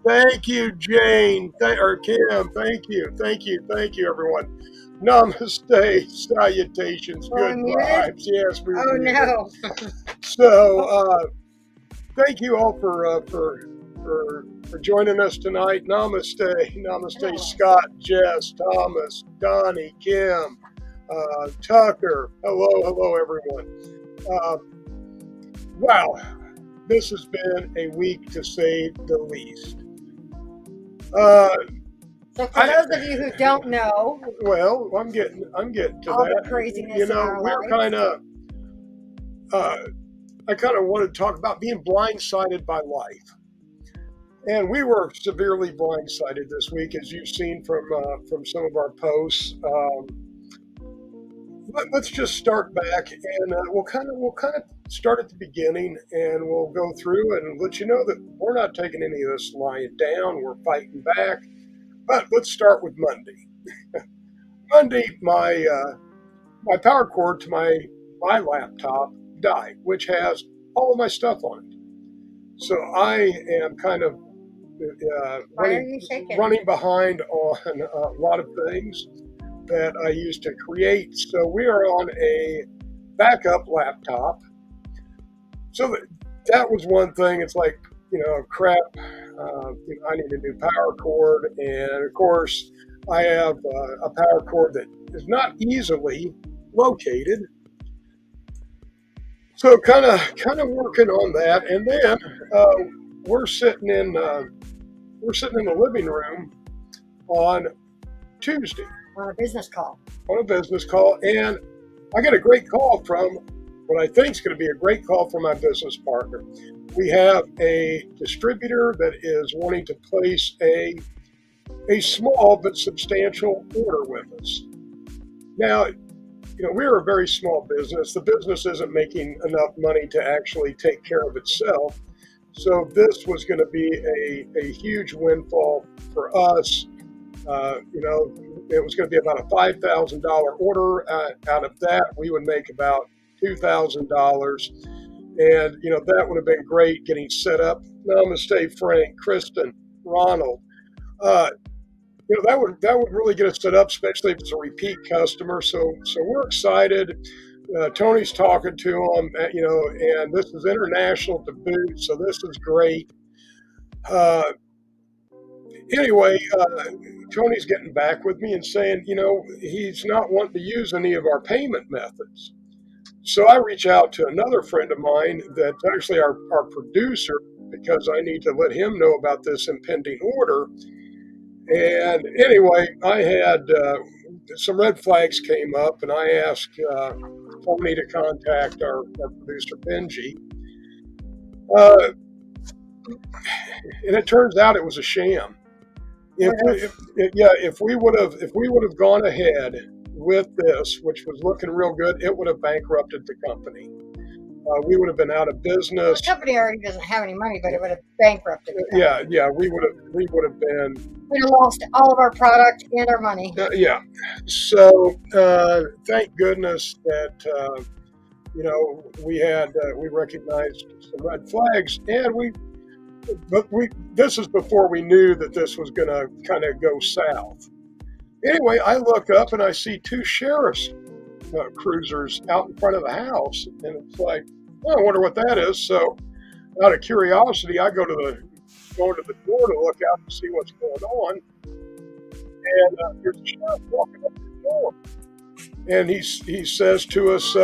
Thank you, Jane. Or Kim. Thank you, everyone. Namaste. Salutations. Well, Good I'm muted. vibes. Yes, we Oh were muted. no. So, thank you all for joining us tonight. Namaste, Hello. Scott, Jess, Thomas, Donnie, Kim, Tucker. Hello, everyone. Uh, wow, this has been a week to say the least. Uh, So for I those of you who don't know well, I'm getting to all the that. craziness in our We're lives, uh, I kind of want to talk about being blindsided by life. And we were severely blindsided this week, as you've seen from some of our posts. Let's just start back, and we'll kind of start at the beginning, and we'll go through and let you know that we're not taking any of this lying down. We're fighting back. But let's start with Monday. Monday, my power cord to my laptop died, which has all of my stuff on it. So I am kind of why are you shaking? running behind on a lot of things that I used to create. So we are on a backup laptop. So that was one thing. It's like, crap. I need a new power cord, and of course, I have a power cord that is not easily located. So kind of working on that, and then we're sitting in the living room on Tuesday On a business call. on a business call, and I get a great call from what I think is going to be a great call from my business partner. We have a distributor that is wanting to place a small but substantial order with us. Now, we're a very small business. The business isn't making enough money to actually take care of itself. So this was going to be a huge windfall for us. It was going to be about a $5,000 order. Out of that, we would make about $2,000. And, that would have been great getting set up. Namaste, Frank, Kristen, Ronald. Uh, that would really get us set up, especially if it's a repeat customer. So we're excited. Tony's talking to them, and this is international to boot, so this is great. Uh, anyway, Tony's getting back with me and saying, he's not wanting to use any of our payment methods. So I reach out to another friend of mine that's actually our producer, because I need to let him know about this impending order. And anyway, I had some red flags came up, and I asked Tony to contact our producer Benji. Uh, and it turns out it was a sham. If we would have gone ahead with this, which was looking real good, it would have bankrupted the company. We would have been out of business. The company already doesn't have any money, but it would have bankrupted. Yeah, we would have been. We'd have lost all of our product and our money. Yeah. So thank goodness that we recognized some red flags, and this is before we knew that this was going to kind of go south. Anyway, I look up and I see two sheriff's cruisers out in front of the house, and it's like, I wonder what that is. So, out of curiosity, I go to the door to look out and see what's going on. And there's a sheriff walking up the door, and he says to us,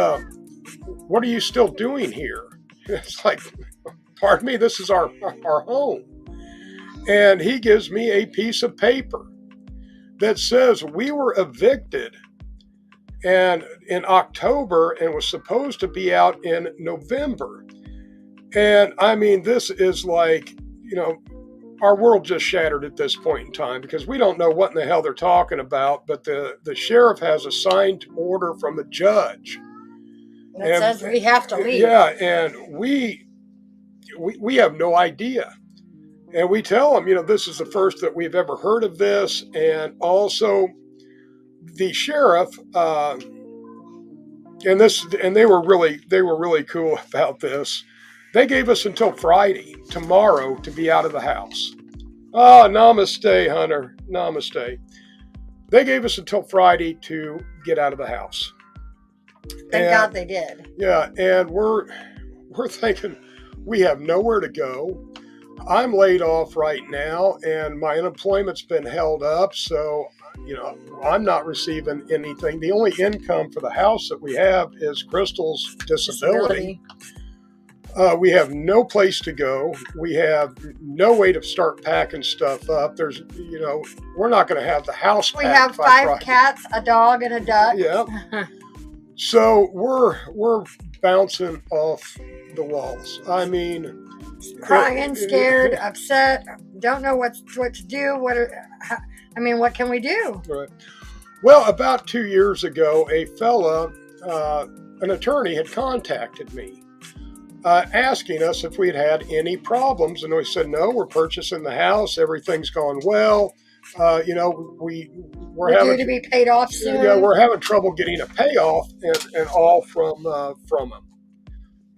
"What are you still doing here?" It's like, pardon me, this is our home. And he gives me a piece of paper that says we were evicted and in October and was supposed to be out in November. And I mean, this is like, our world just shattered at this point in time, because we don't know what in the hell they're talking about, but the sheriff has a signed order from the judge. And it says we have to leave. Yeah, and we have no idea. And we tell them, this is the first that we've ever heard of this. And also the sheriff, and they were really cool about this. They gave us until Friday, tomorrow, to be out of the house. Oh, namaste, Hunter. Namaste. They gave us until Friday to get out of the house. Thank God they did. Yeah, and we're thinking we have nowhere to go. I'm laid off right now, and my unemployment's been held up, so I'm not receiving anything. The only income for the house that we have is Crystal's disability. We have no place to go. We have no way to start packing stuff up. We're not going to have the house. We have 5 cats, a dog, and a duck. Yeah. So we're bouncing off the walls. I mean, crying, scared, upset, don't know what to do. What can we do? Right. Well, about 2 years ago, a fella, an attorney, had contacted me, asking us if we had had any problems, and we said no. We're purchasing the house. Everything's gone well. We're due to be paid off soon. Yeah, we're having trouble getting a payoff and all from him.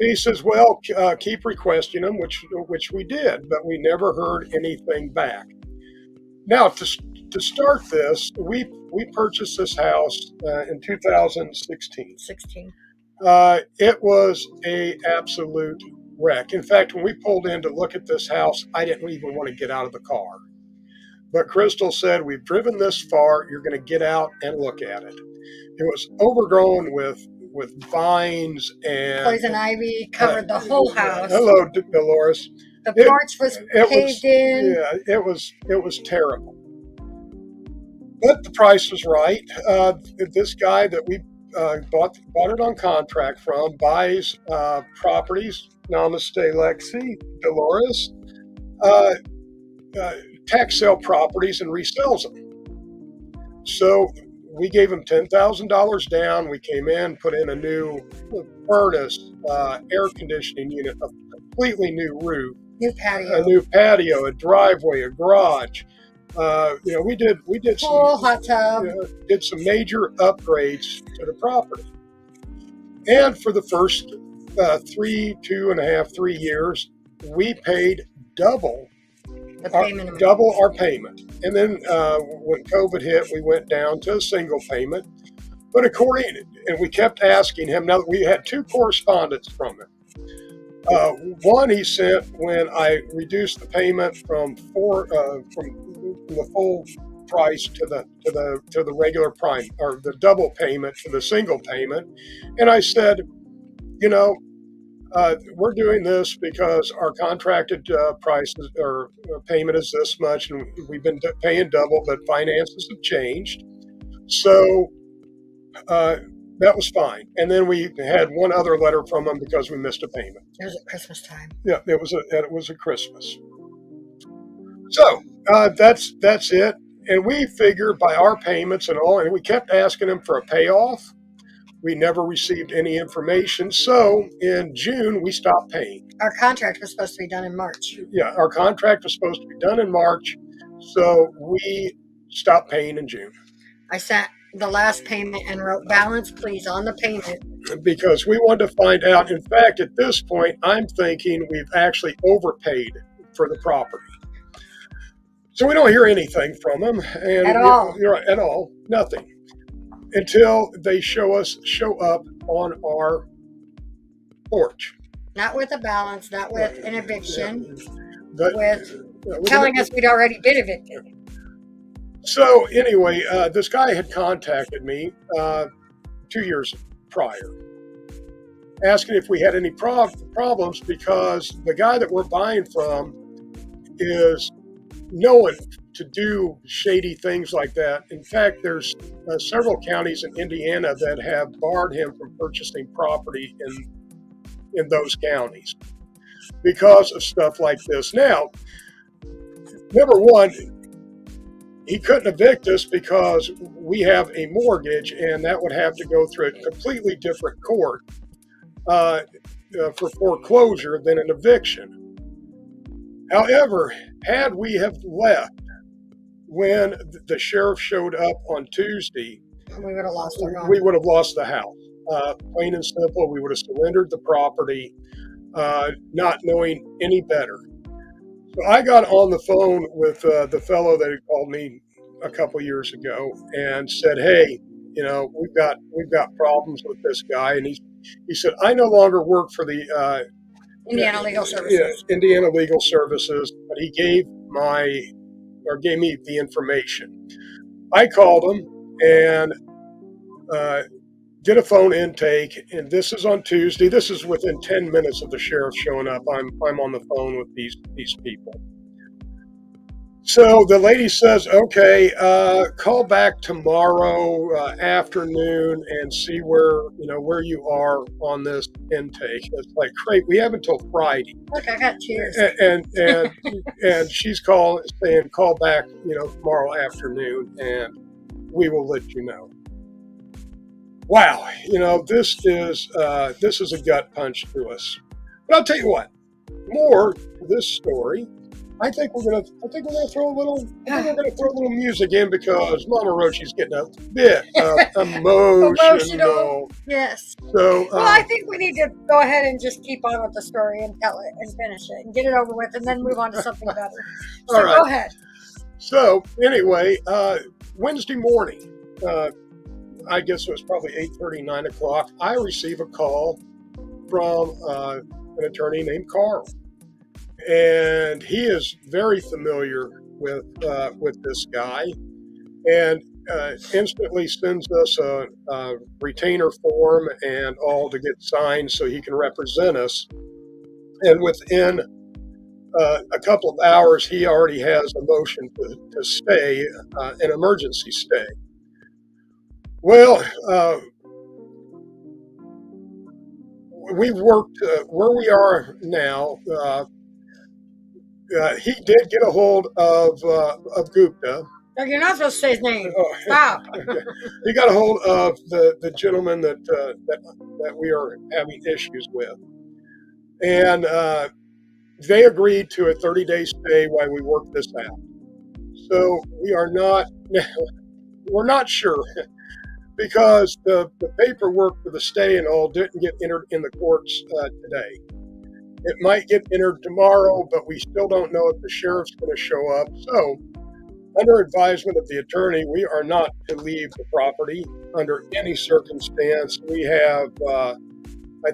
He says, "Well, keep requesting them," which we did, but we never heard anything back. Now, to start this, we purchased this house in 2016. It was a absolute wreck. In fact, when we pulled in to look at this house, I didn't even want to get out of the car. But Crystal said, "We've driven this far. You're going to get out and look at it." It was overgrown with vines and poison ivy covered the whole house. Hello, Dolores. The porch was paved in. Yeah, it was terrible. But the price was right. This guy that we bought it on contract from buys properties. Namaste, Lexi, Dolores. Tax sale properties and resells them. So we gave him $10,000 down. We came in, put in a new furnace, air conditioning unit, a completely new roof, a new patio, a driveway, a garage. We did full hot tub. Did some major upgrades to the property. And for the first 3 years, we paid double our payment. And then when COVID hit, we went down to a single payment. But and we kept asking him. Now, we had 2 correspondents from him. One he sent when I reduced the payment from the full price to the regular price, or the double payment to the single payment, and I said, we're doing this because our contracted prices or payment is this much, and we've been paying double, but finances have changed. So that was fine. And then we had one other letter from them because we missed a payment. It was at Christmas time. Yeah, it was a Christmas. So that's it. And we figured by our payments and all, and we kept asking them for a payoff. We never received any information. So in June, we stopped paying. Our contract was supposed to be done in March. Yeah, our contract was supposed to be done in March. So we stopped paying in June. I sent the last payment and wrote balance, please, on the payment. Because we wanted to find out. In fact, at this point, I'm thinking we've actually overpaid for the property. So we don't hear anything from them. At all. At all. Nothing. Until they show up on our porch. Not with a balance, not with an eviction, but with telling us we'd already been evicted. So anyway, this guy had contacted me 2 years prior, asking if we had any problems, because the guy that we're buying from is known to do shady things like that. In fact, there's several counties in Indiana that have barred him from purchasing property in those counties because of stuff like this. Now, number one, he couldn't evict us because we have a mortgage, and that would have to go through a completely different court for foreclosure than an eviction. However, had we have left when the sheriff showed up on Tuesday, we would have lost our home. We would have lost the house. Plain and simple, we would have surrendered the property, not knowing any better. So I got on the phone with the fellow that had called me a couple years ago and said, "Hey, we've got problems with this guy." And he said, "I no longer work for the Indiana Legal Services. Indiana Legal Services," but he gave me the information. I called him and uh, did a phone intake, and this is on Tuesday. This is within 10 minutes of the sheriff showing up. I'm on the phone with these people. So the lady says, "Okay, call back tomorrow afternoon and see where you are on this intake." It's like, great, we have until Friday. Look, I got cheers. And she's saying, "Call back, tomorrow afternoon, and we will let you know." Wow, this is a gut punch to us. But I'll tell you what, more to this story. I think we're gonna throw a little music in because Mama Rochi's getting a bit emotional. Yes. So well, I think we need to go ahead and just keep on with the story and tell it and finish it and get it over with and then move on to something better. So all right. Go ahead. So anyway, Wednesday morning, I guess it was probably 8:30, 9 o'clock, I receive a call from an attorney named Carl. And he is very familiar with this guy, and instantly sends us a retainer form and all to get signed so he can represent us. And within a couple of hours, he already has a motion to stay, an emergency stay. Well, we've worked where we are now. He did get a hold of Gupta. No, you're not supposed to say his name. Stop. He got a hold of the gentleman that we are having issues with, and they agreed to a 30-day stay while we work this out. So we're not sure because the paperwork for the stay and all didn't get entered in the courts today. It might get entered tomorrow, but we still don't know if the sheriff's going to show up. So, under advisement of the attorney, we are not to leave the property under any circumstance. We have, I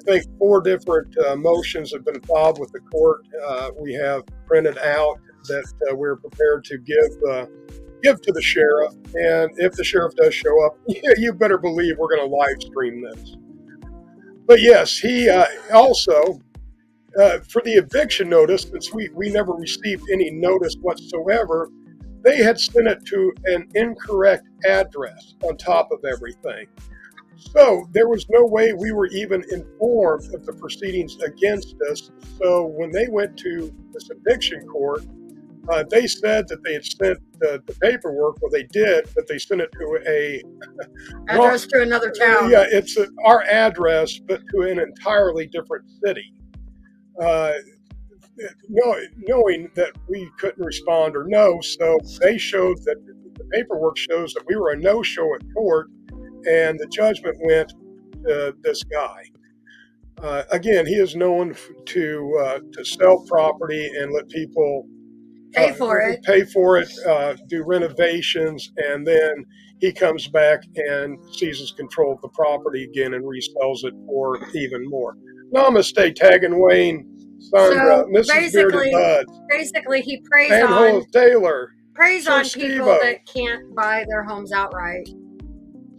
think, 4 different motions have been filed with the court. We have printed out that we're prepared to give to the sheriff. And if the sheriff does show up, you better believe we're going to live stream this. But yes, he also... for the eviction notice, since we never received any notice whatsoever, they had sent it to an incorrect address on top of everything. So there was no way we were even informed of the proceedings against us. So when they went to this eviction court, they said that they had sent the paperwork. Well, they did, but they sent it to a address to another town. Yeah, it's our address, but to an entirely different city. Knowing that we couldn't respond or no, so they showed that the paperwork shows that we were a no-show at court, and the judgment went to this guy. Again, he is known to sell property and let people pay for it, do renovations, and then he comes back and seizes control of the property again and resells it for even more. Namaste, Tag and Wayne, Sandra, so Mrs. Bearded Buds. Basically, he preys on Taylor. On people that can't buy their homes outright.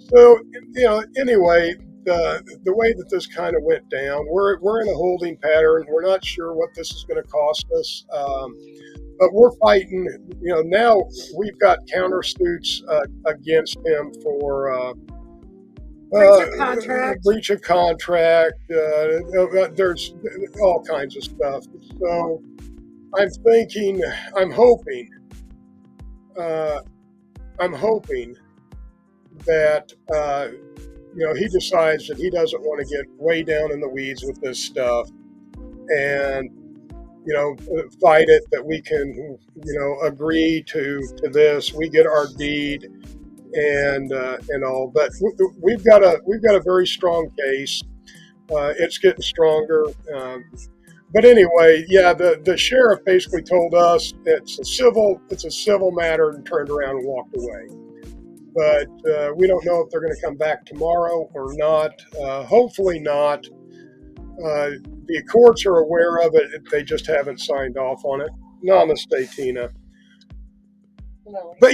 So, anyway, the way that this kind of went down, we're in a holding pattern. We're not sure what this is going to cost us, but we're fighting. Now we've got countersuits against him for. Breach of contract. There's all kinds of stuff. So I'm hoping that he decides that he doesn't want to get way down in the weeds with this stuff, and fight it. That we can agree to this. We get our deed. And all, but we've got a very strong case. It's getting stronger. But anyway, yeah, the sheriff basically told us it's a civil matter, and turned around and walked away. But we don't know if they're going to come back tomorrow or not. Hopefully not. Uh, the courts are aware of it; they just haven't signed off on it. Namaste, Tina. Really. But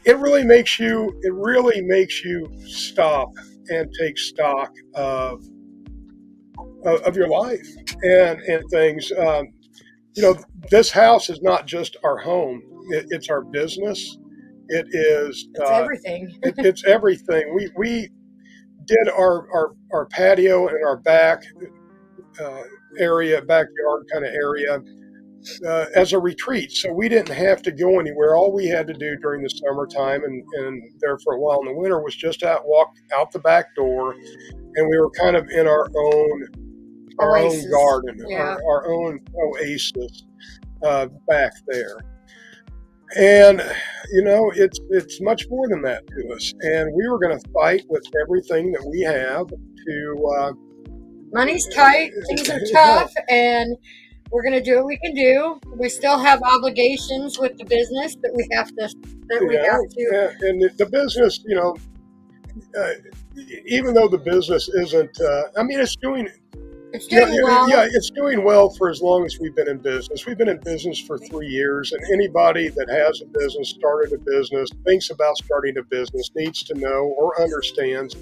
it really makes you stop and take stock of your life and things. This house is not just our home; it's our business. It is. It's everything. It's everything. We did our patio and our back uh, area, backyard kind of area, as a retreat. So we didn't have to go anywhere. All we had to do during the summertime and there for a while in the winter was just walk out the back door, and we were kind of in our own Oasis. garden, Yeah. our own oasis back there. And it's much more than that to us. And we were going to fight with everything that we have to. Money's tight, things are tough, and we're going to do what we can do. We still have obligations with the business that we have to. And the business, even though the business isn't, it's doing. It's doing well. Yeah, it's doing well for as long as we've been in business. We've been in business for 3 years, and anybody that has a business, started a business, thinks about starting a business, needs to know or understands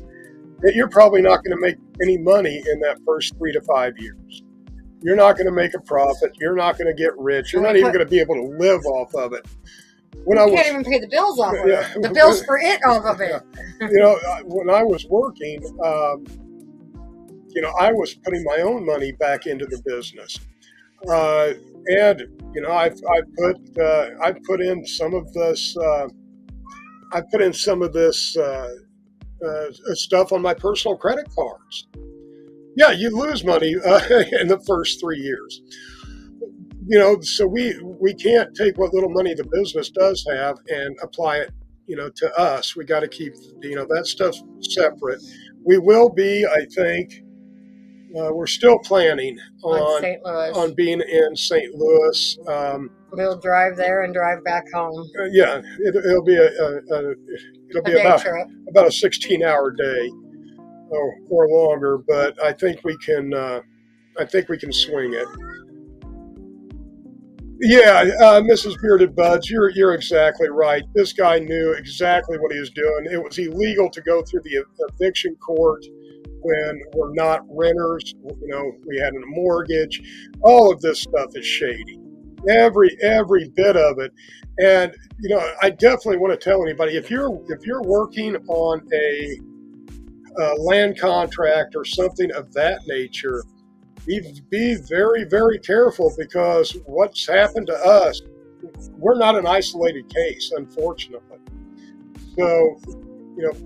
that you're probably not going to make any money in that first 3 to 5 years. You're not going to make a profit. You're not going to get rich. You're not even going to be able to live off of it. When you can't even pay the bills off of it. The bills for it off of it. When I was working, I was putting my own money back into the business, and I put in some of this. I put in some of this stuff on my personal credit cards. Yeah, you lose money in the first 3 years. So we can't take what little money the business does have and apply it, to us. We got to keep, that stuff separate. We will be, I think. We're still planning on being in St. Louis. We'll drive there and drive back home. Yeah, it'll be about a 16-hour day or longer, but I think we can. I think we can swing it. Yeah, Mrs. Bearded Buds, you're exactly right. This guy knew exactly what he was doing. It was illegal to go through the eviction court when we're not renters. We had a mortgage. All of this stuff is shady. Every bit of it. And I definitely want to tell anybody, if you're working on a land contract or something of that nature, be very, very careful, because what's happened to us, we're not an isolated case, unfortunately. So,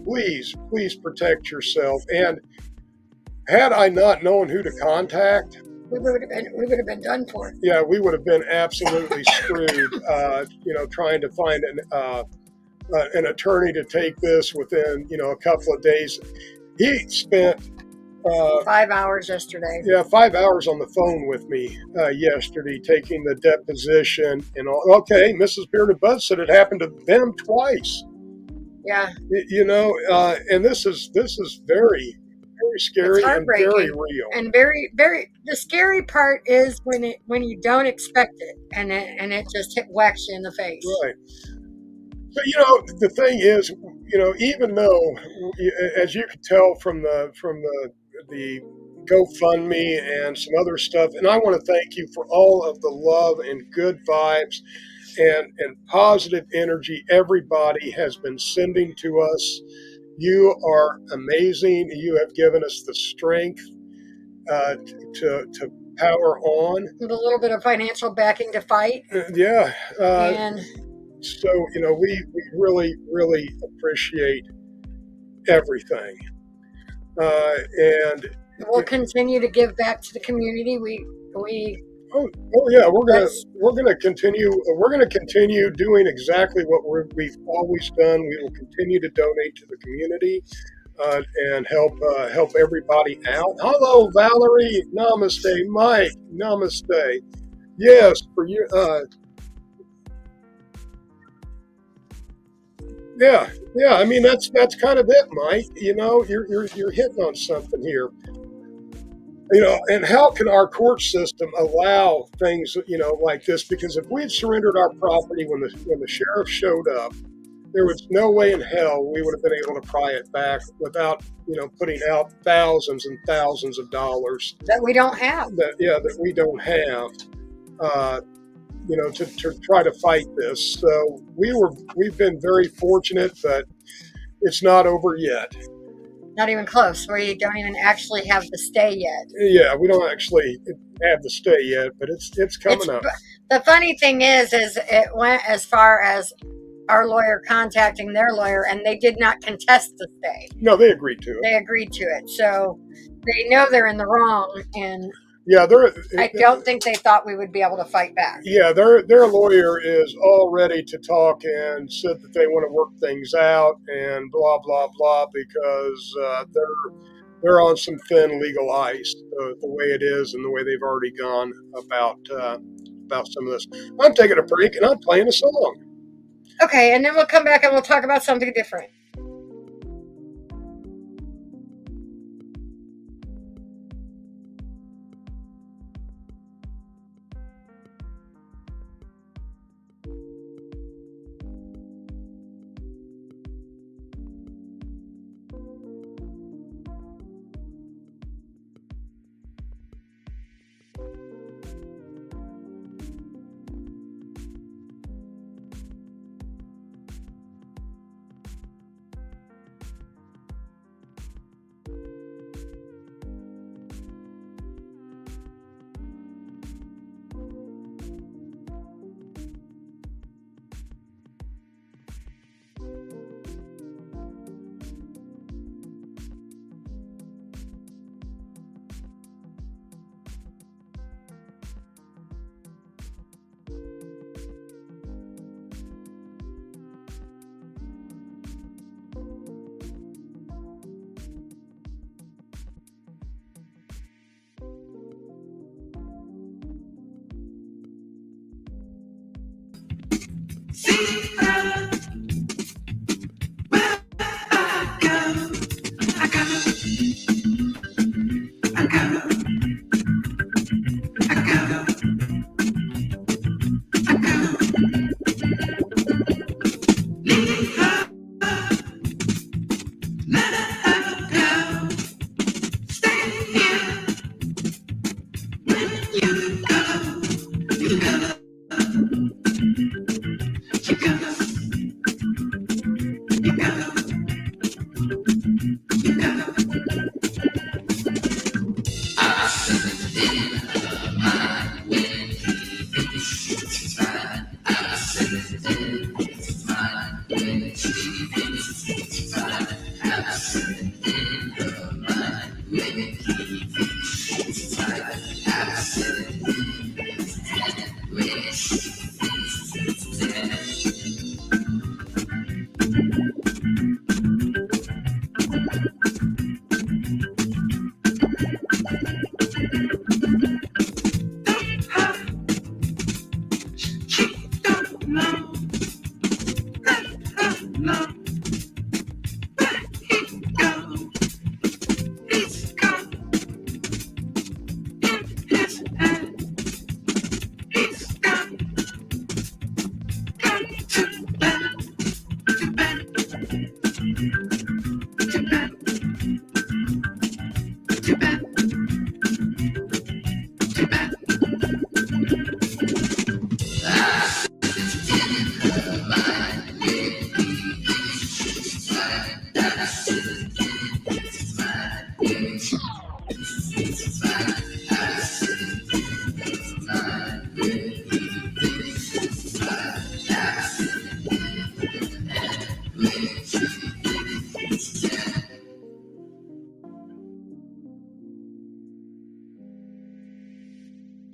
please protect yourself. And had I not known who to contact, we would have been done for. Yeah, we would have been absolutely screwed. Trying to find an attorney to take this within a couple of days. He spent 5 hours yesterday. Yeah, 5 hours on the phone with me yesterday, taking the deposition and all. Okay, Mrs. Bearded Bud said it happened to them twice. Yeah. And this is very, very scary and very real. And very, very. The scary part is when you don't expect it, and it just whacks you in the face. Right. But the thing is, even though, as you can tell from the GoFundMe and some other stuff, and I want to thank you for all of the love and good vibes and positive energy everybody has been sending to us. You are amazing. You have given us the strength to power on. With a little bit of financial backing to fight. Yeah. And so, we really, really appreciate everything. And we'll continue to give back to the community. Oh yeah, we're gonna continue doing exactly what we've always done. We will continue to donate to the community. and help everybody out. Hello, Valerie. Namaste, Mike. Namaste. Yes, for you. Yeah, yeah. I mean, that's kind of it, Mike. You're hitting on something here. And how can our court system allow things, like this? Because if we had surrendered our property when the sheriff showed up, there was no way in hell we would have been able to pry it back without, putting out thousands and thousands of dollars that we don't have. that we don't have. To try to fight this. So we've been very fortunate, but it's not over yet. Not even close. We don't even actually have the stay yet. Yeah, we don't actually have the stay yet, but it's coming up. The funny thing is it went as far as our lawyer contacting their lawyer, and they did not contest the stay. No, they agreed to it. They agreed to it, so they know they're in the wrong, and yeah, I don't think they thought we would be able to fight back. Yeah, their lawyer is all ready to talk and said that they want to work things out and blah blah blah because they're on some thin legal ice the way it is and the way they've already gone about some of this. I'm taking a break and I'm playing a song. Okay, and then we'll come back and we'll talk about something different.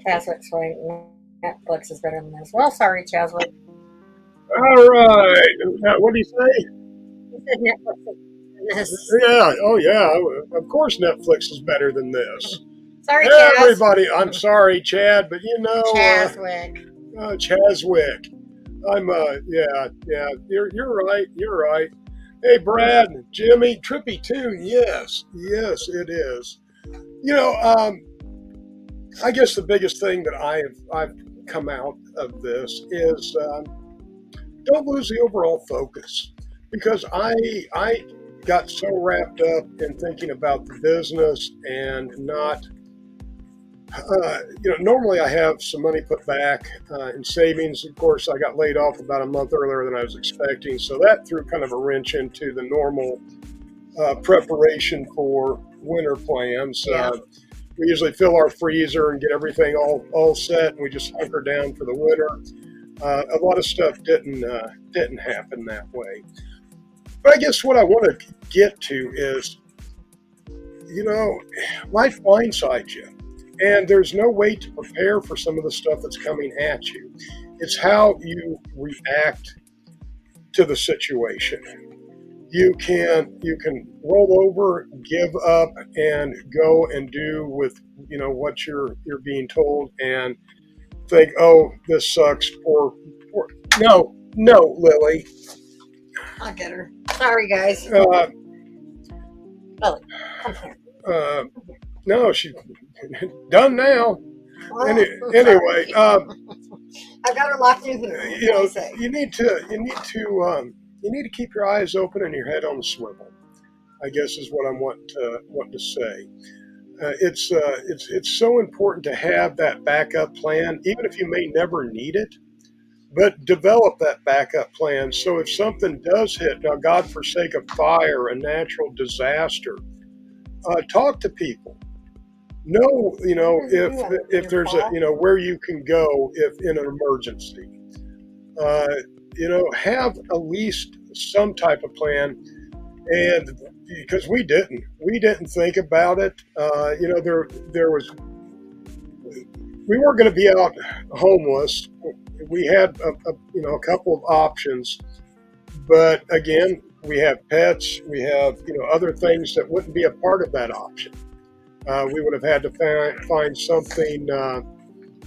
Chaswick's right. Netflix is better than this. Well, sorry, Chaswick. All right. What do you say? He said this. Yeah, oh yeah. Of course, Netflix is better than this. Sorry, Chaz. Everybody, I'm sorry, Chad, but Chazwick. Chazwick. Yeah. You're right. You're right. Hey, Brad, Jimmy, Trippy too. Yes, it is. You know, I guess the biggest thing that I've come out of this is don't lose the overall focus, because I got so wrapped up in thinking about the business and not. Normally I have some money put back in savings. Of course, I got laid off about a month earlier than I was expecting, so that threw kind of a wrench into the normal preparation for winter plans. Yeah. We usually fill our freezer and get everything all set, and we just hunker down for the winter. A lot of stuff didn't happen that way. But I guess what I want to get to is, life blindsides you. And there's no way to prepare for some of the stuff that's coming at you. It's how you react to the situation. You can roll over, give up, and go and do with what you're being told, and think, oh, this sucks. Poor. No, Lily. I'll get her. Sorry, guys. Lily, come here. No, she's done now. Well, Anyway, I've got her locked in here. you need to keep your eyes open and your head on the swivel, I guess is what I'm wanting to say. It's so important to have that backup plan, even if you may never need it. But develop that backup plan, so if something does hit, now God forsake a fire, a natural disaster, talk to people. Know, if there's where you can go if in an emergency. Have at least some type of plan. And because we didn't think about it. There was, we weren't going to be out homeless. We had a couple of options, but again, we have pets. We have other things that wouldn't be a part of that option. We would have had to find something for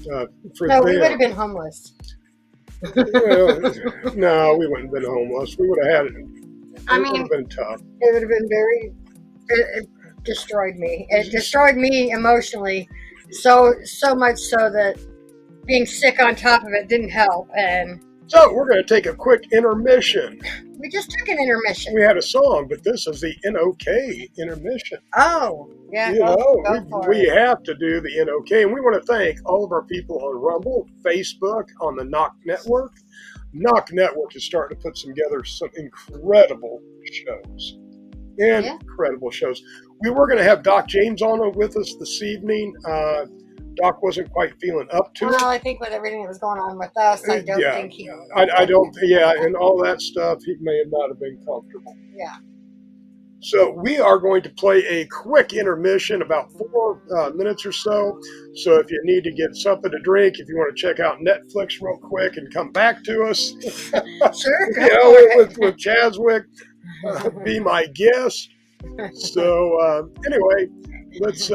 them. No, we would have been homeless. No, we wouldn't have been homeless. We would have had it. It would have been tough. It would have been it destroyed me. It destroyed me emotionally, so much so that being sick on top of it didn't help. And so we're going to take a quick intermission. We just took an intermission. We had a song, but this is the NOK intermission. Oh, yeah. We have to do the NOK, and we want to thank all of our people on Rumble, Facebook, on the Knock Network. Knock Network is starting to put together some incredible shows. Incredible shows. We were going to have Doc James on with us this evening. Doc wasn't quite feeling up to it. Well, I think with everything that was going on with us, I don't think he... I don't, and all that stuff, he may not have been comfortable. Yeah. So we are going to play a quick intermission, about 4 minutes or so. So if you need to get something to drink, if you want to check out Netflix real quick and come back to us, sure. with Chazwick, be my guest. So anyway, let's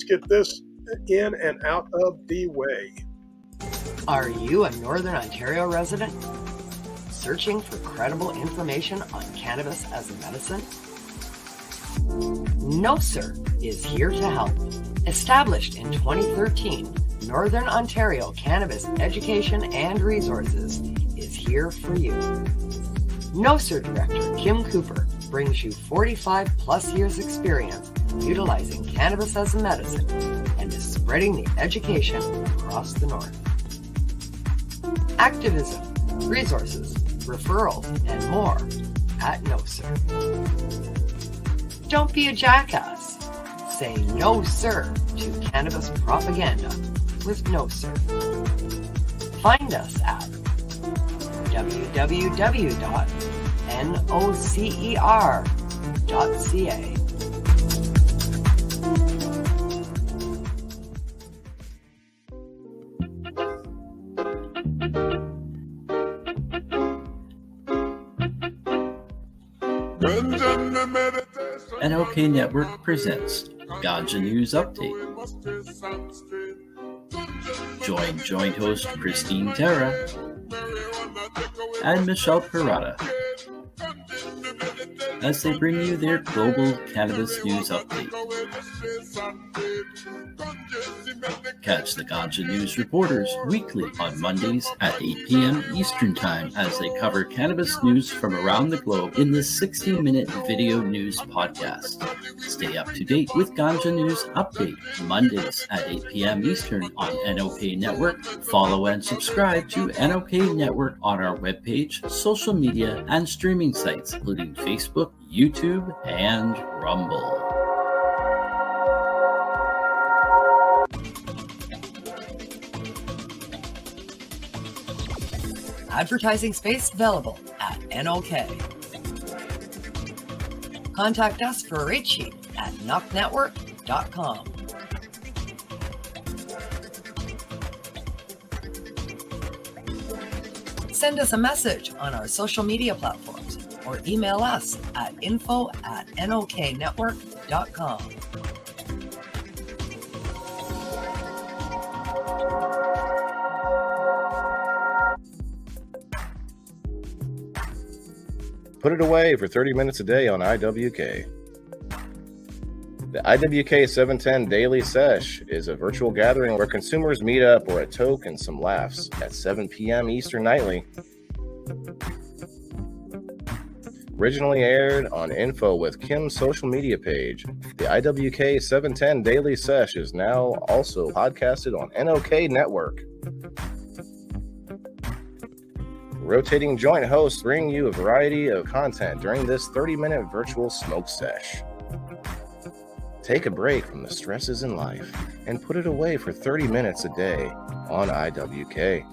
get this in and out of the way. Are you a Northern Ontario resident searching for credible information on cannabis as a medicine? No Sir is here to help. Established in 2013, Northern Ontario Cannabis Education and Resources is here for you. No Sir Director Kim Cooper brings you 45 plus years experience utilizing cannabis as a medicine and is spreading the education across the North. Activism, resources, referrals, and more at No Sir. Don't be a jackass. Say no sir to cannabis propaganda with No Sir. Find us at www.nocer.ca. Ganja meditation. NOK Network presents Ganja News Update. Join joint host Christine Terra and Michelle Perrata as they bring you their global cannabis news update. Catch the Ganja News Reporters weekly on Mondays at 8 p.m. Eastern Time as they cover cannabis news from around the globe in this 60-minute video news podcast. Stay up to date with Ganja News Update Mondays at 8 p.m. Eastern on NOK Network. Follow and subscribe to NOK Network on our webpage, social media, and streaming sites, including Facebook, YouTube, and Rumble. Advertising space available at NOK. Contact us for a rate sheet at knocknetwork.com. Send us a message on our social media platforms or email us at info@knocknetwork.com. Put it away for 30 minutes a day on IWK. The IWK 710 Daily Sesh is a virtual gathering where consumers meet up or a toke and some laughs at 7 p.m. Eastern nightly. Originally aired on Info with Kim's social media page, the IWK 710 Daily Sesh is now also podcasted on NOK Network. Rotating joint hosts bring you a variety of content during this 30-minute virtual smoke sesh. Take a break from the stresses in life and put it away for 30 minutes a day on IWK.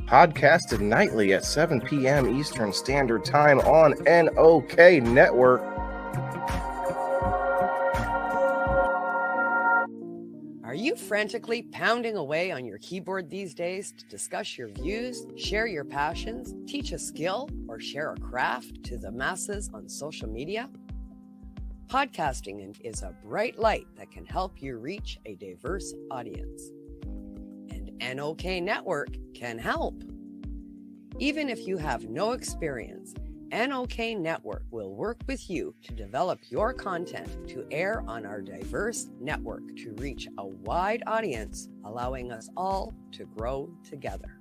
Podcasted nightly at 7 p.m. Eastern Standard Time on NOK Network. Are you frantically pounding away on your keyboard these days to discuss your views, share your passions, teach a skill, or share a craft to the masses on social media? Podcasting is a bright light that can help you reach a diverse audience. And NOK Network can help. Even if you have no experience, NOK Network will work with you to develop your content to air on our diverse network to reach a wide audience, allowing us all to grow together.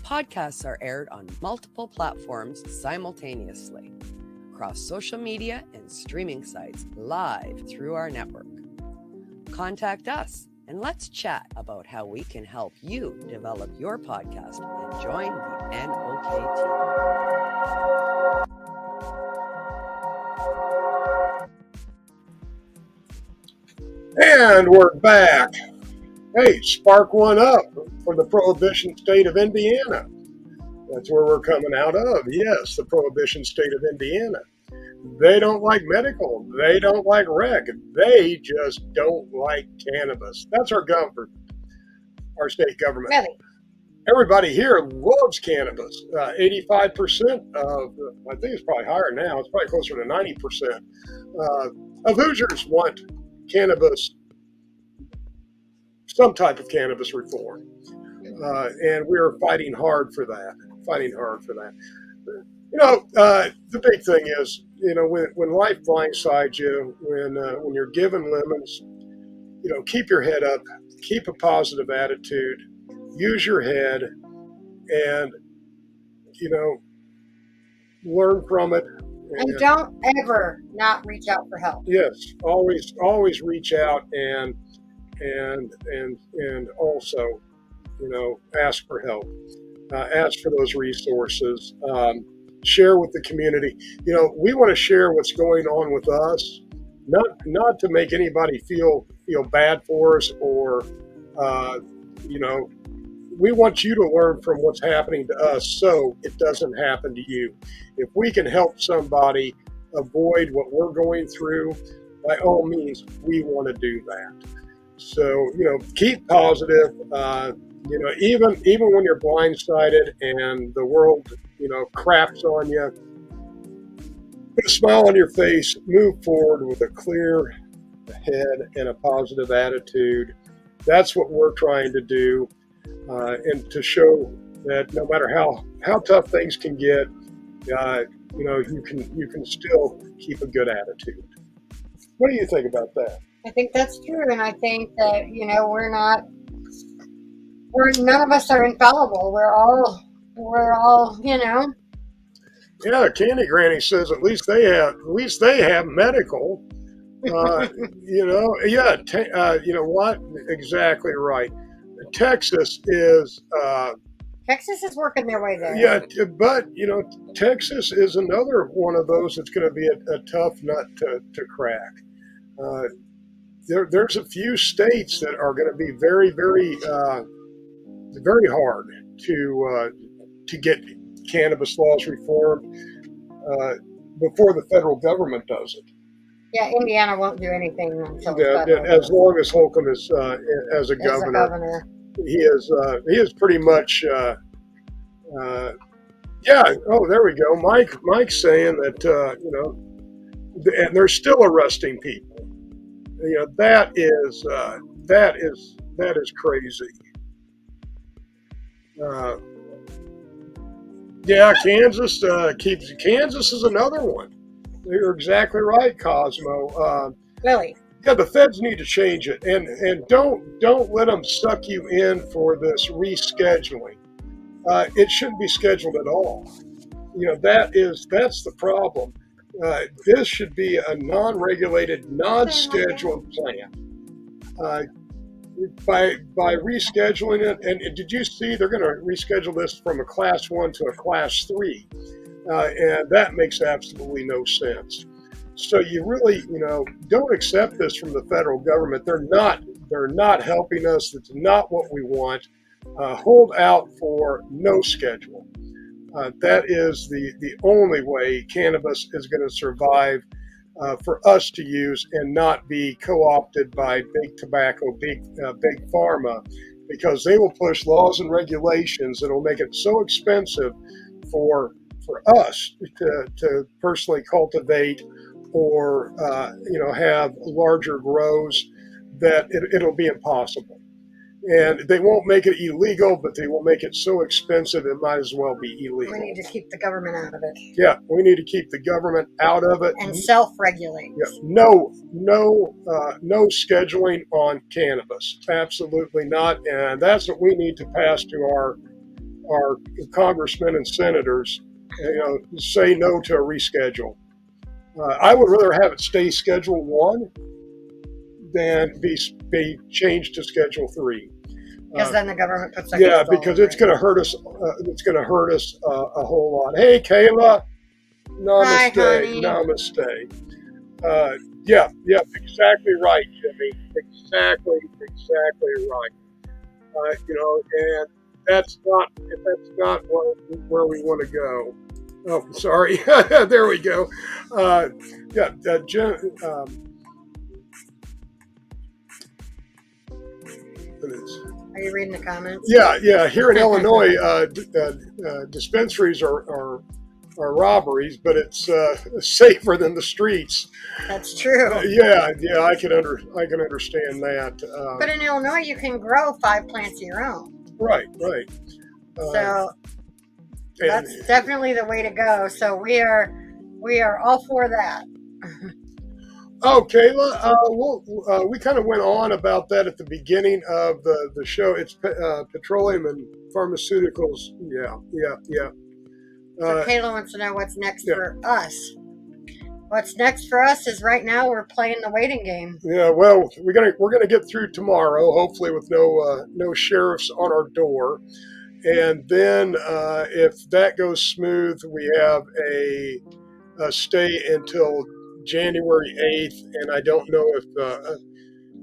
Podcasts are aired on multiple platforms simultaneously, across social media and streaming sites live through our network. Contact us and let's chat about how we can help you develop your podcast and join the NOK team. And we're back. Hey, spark one up for the Prohibition state of Indiana. That's where we're coming out of. Yes, the Prohibition state of Indiana. They don't like medical. They don't like rec. They just don't like cannabis. That's our government, our state government. Really? Everybody here loves cannabis. 85% of, I think it's probably higher now, it's probably closer to 90% of Hoosiers want cannabis, some type of cannabis reform. And we're fighting hard for that. You know, the big thing is, you know, when life blindsides you, when you're given lemons, you know, keep your head up, keep a positive attitude, use your head, and, you know, learn from it. And don't ever not reach out for help. Yes, always reach out and also, you know, ask for help, ask for those resources. Share with the community. You know, we want to share what's going on with us, not to make anybody feel bad for us or, you know, we want you to learn from what's happening to us so it doesn't happen to you. If we can help somebody avoid what we're going through, by all means, we want to do that. So, you know, keep positive. You know, even when you're blindsided and the world, you know, craps on you, put a smile on your face, move forward with a clear head and a positive attitude. That's what we're trying to do, and to show that no matter how tough things can get, you can still keep a good attitude. What do you think about that? I think that's true, and I think that none of us are infallible. We're all Yeah, Candy Granny says at least they have medical. You know what? Exactly right. Texas is. Texas is working their way there. Yeah, but Texas is another one of those that's going to be a tough nut to crack. There's a few states that are going to be very, very, very hard to get cannabis laws reformed before the federal government does it. Yeah, Indiana won't do anything until as long as Holcomb is as a governor. He is pretty much. Yeah. Oh, there we go. Mike's saying that and they're still arresting people. That is crazy. Yeah, Kansas is another one. You're exactly right, Cosmo. Really? Yeah, the feds need to change it, and don't let them suck you in for this rescheduling. It shouldn't be scheduled at all. That's the problem. This should be a non-regulated, non-scheduled plan. By rescheduling it, and did you see they're going to reschedule this from a class 1 to a class 3, and that makes absolutely no sense. So you really, don't accept this from the federal government. They're not helping us. It's not what we want. Hold out for no schedule. That is the only way cannabis is going to survive for us to use and not be co-opted by big tobacco, big pharma, because they will push laws and regulations that will make it so expensive for us to personally cultivate or have larger grows that it'll be impossible. And they won't make it illegal, but they will make it so expensive it might as well be illegal. We need to keep the government out of it. Yeah, we need to keep the government out of it. And self-regulate. Yeah, no scheduling on cannabis. Absolutely not. And that's what we need to pass to our congressmen and senators. Say no to a reschedule. I would rather have it stay Schedule 1 than be changed to Schedule 3. Because then the government puts because it's going to hurt us. It's going to hurt us a whole lot. Hey, Kayla. Namaste. Namaste. Yeah, exactly right, Jimmy. Exactly right. And that's not where we want to go. Oh, sorry. There we go. Jim. Are you reading the comments? Yeah. Here in Illinois, dispensaries are robberies, but it's safer than the streets. That's true. Yeah. I can understand that. But in Illinois, you can grow 5 plants of your own. Right. So that's definitely the way to go. So we are all for that. Oh, Kayla, we kind of went on about that at the beginning of the show. It's petroleum and pharmaceuticals. Yeah. So Kayla wants to know what's next for us. What's next for us is right now we're playing the waiting game. Yeah, well, we're gonna get through tomorrow, hopefully with no sheriffs on our door, and then if that goes smooth, we have a stay until January 8th, and I don't know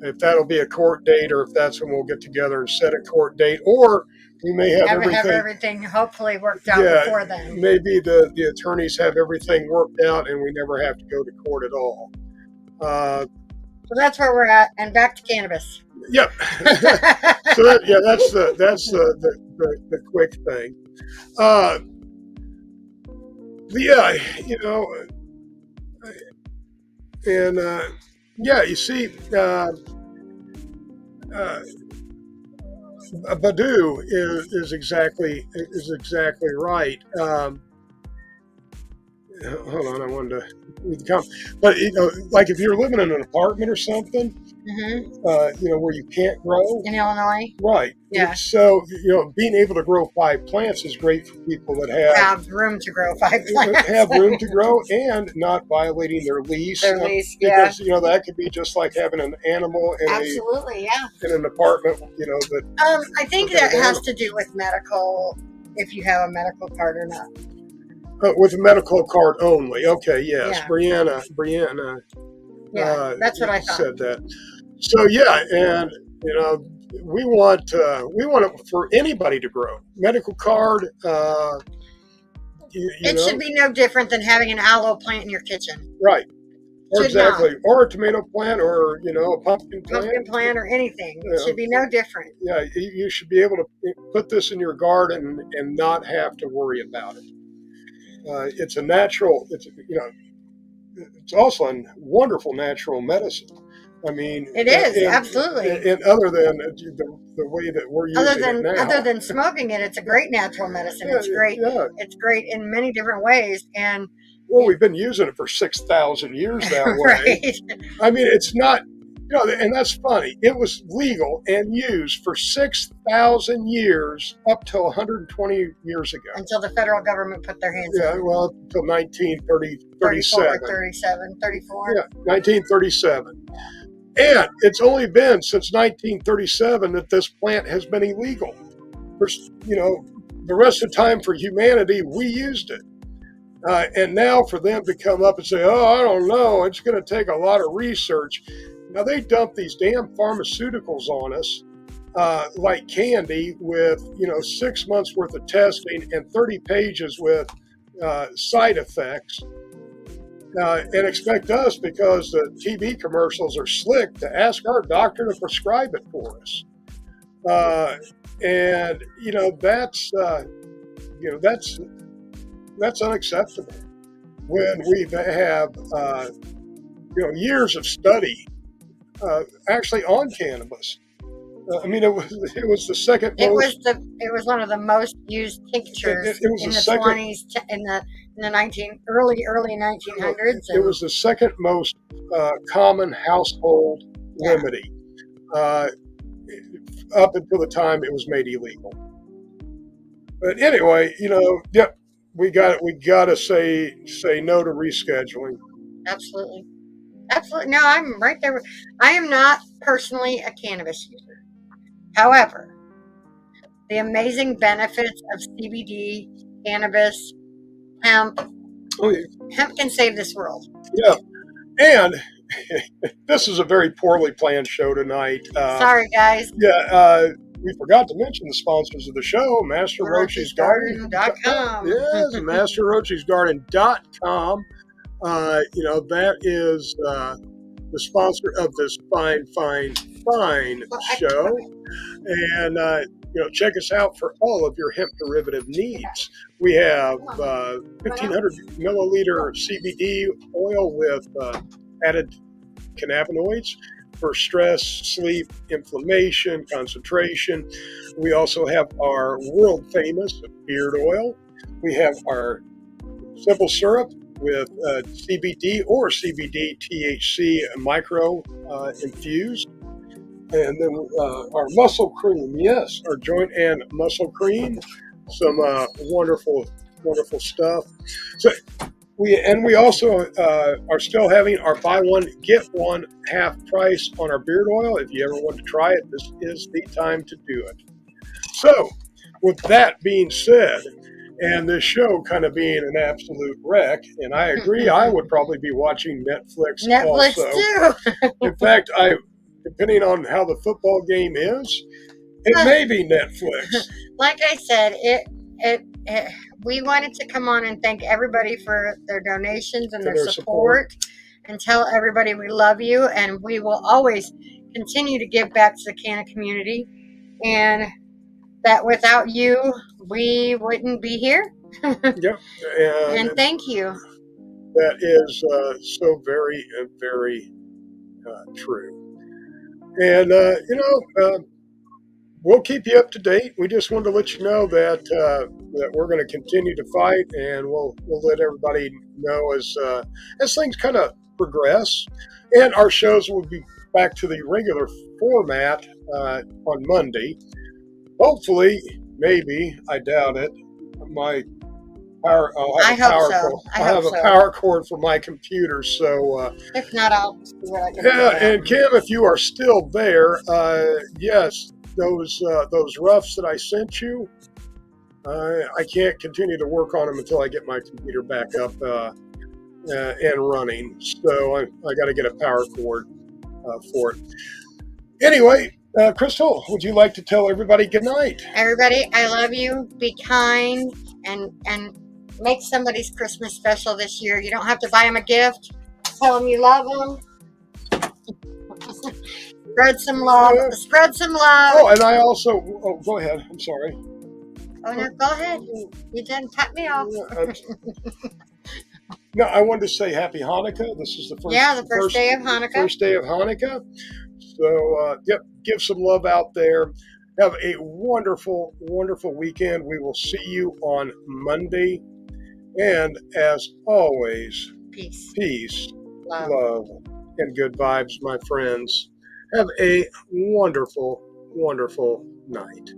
if that'll be a court date or if that's when we'll get together and set a court date, or we may have everything hopefully worked out before then. Maybe the attorneys have everything worked out and we never have to go to court at all. So that's where we're at, and back to cannabis. Yep. So that's the quick thing. And yeah, you see, Badu is exactly right. Hold on, I wanted to read the comment. But like if you're living in an apartment or something, where you can't grow In Illinois, right. Yeah. So being able to grow 5 plants is great for people that have room to grow 5 plants. have room to grow and not violating their lease. Their lease, yeah. Because that could be just like having an animal in Absolutely, yeah. in an apartment. That I think that has to do with medical, if you have a medical card or not. with a medical card only. Okay, yes, Yeah. Brianna. Yeah, that's what I thought. Said that. So yeah, and we want it for anybody to grow. Medical card. It should be no different than having an aloe plant in your kitchen. Right. Or Should exactly. not. Or a tomato plant, or a pumpkin plant. Pumpkin plant or anything. It should be no different. Yeah, you should be able to put this in your garden and not have to worry about it. It's a natural. It's also a wonderful natural medicine. I mean, it is absolutely. And other than the way that we're using it now, other than smoking it, it's a great natural medicine. It's great. Yeah. It's great in many different ways. And we've been using it for 6,000 years that way. Right. I mean, it's not. And that's funny. It was legal and used for 6,000 years up till 120 years ago. Until the federal government put their hands on it. Yeah, well, until 1937. 34. Yeah, 1937. And it's only been since 1937 that this plant has been illegal. The rest of the time for humanity, we used it. And now for them to come up and say, oh, I don't know, it's going to take a lot of research. Now, they dump these damn pharmaceuticals on us like candy with, 6 months worth of testing and 30 pages with side effects and expect us, because the TV commercials are slick, to ask our doctor to prescribe it for us. And, that's unacceptable when we have, years of study actually on cannabis. I mean, it was the second most. It was one of the most used tinctures It was in the the second- 20s, in the early 1900s. It was the second most common household remedy up until the time it was made illegal. But anyway, we got to say no to rescheduling. Absolutely. Absolutely. No, I'm right there. I am not personally a cannabis user. However, the amazing benefits of CBD, cannabis, hemp. Oh, yeah. Hemp can save this world. Yeah. And this is a very poorly planned show tonight. Sorry, guys. Yeah. We forgot to mention the sponsors of the show, MasterRoachesGarden.com. Yes, MasterRoachesGarden.com. That is the sponsor of this fine show. And, check us out for all of your hemp derivative needs. We have 1,500 milliliter CBD oil with added cannabinoids for stress, sleep, inflammation, concentration. We also have our world famous beard oil. We have our simple syrup with CBD or CBD THC micro infused. And then our muscle cream, yes, our joint and muscle cream, some wonderful stuff. So we also are still having our buy one get one half price on our beard oil. If you ever want to try it, this is the time to do it. So, with that being said, and this show kind of being an absolute wreck, and I agree, I would probably be watching Netflix also. Too. In fact, depending on how the football game is, it may be Netflix. Like I said, we wanted to come on and thank everybody for their donations and their support, and tell everybody we love you, and we will always continue to give back to the Canna community, and that without you, we wouldn't be here. Yep. And thank you. that is so very, very true. And, we'll keep you up to date. We just wanted to let you know that that we're going to continue to fight, and we'll let everybody know as things kind of progress. And our shows will be back to the regular format on Monday. Hopefully, maybe, I doubt it. My power. I hope so. I'll have a power cord for my computer. So if not, I'll see what I can yeah. do. And Kim, if you are still there, yes, those roughs that I sent you, I can't continue to work on them until I get my computer back up and running. So I got to get a power cord for it. Anyway, Crystal, would you like to tell everybody good night? Everybody, I love you. Be kind and make somebody's Christmas special this year. You don't have to buy them a gift. Tell them you love them. Spread some love. Spread some love. Oh, and I also. Oh, go ahead. I'm sorry. Oh no, go ahead. You didn't cut me off. No, I wanted to say Happy Hanukkah. This is the first day of Hanukkah. First day of Hanukkah. So, yep, give some love out there. Have a wonderful, wonderful weekend. We will see you on Monday. And as always, peace, love, and good vibes, my friends. Have a wonderful, wonderful night.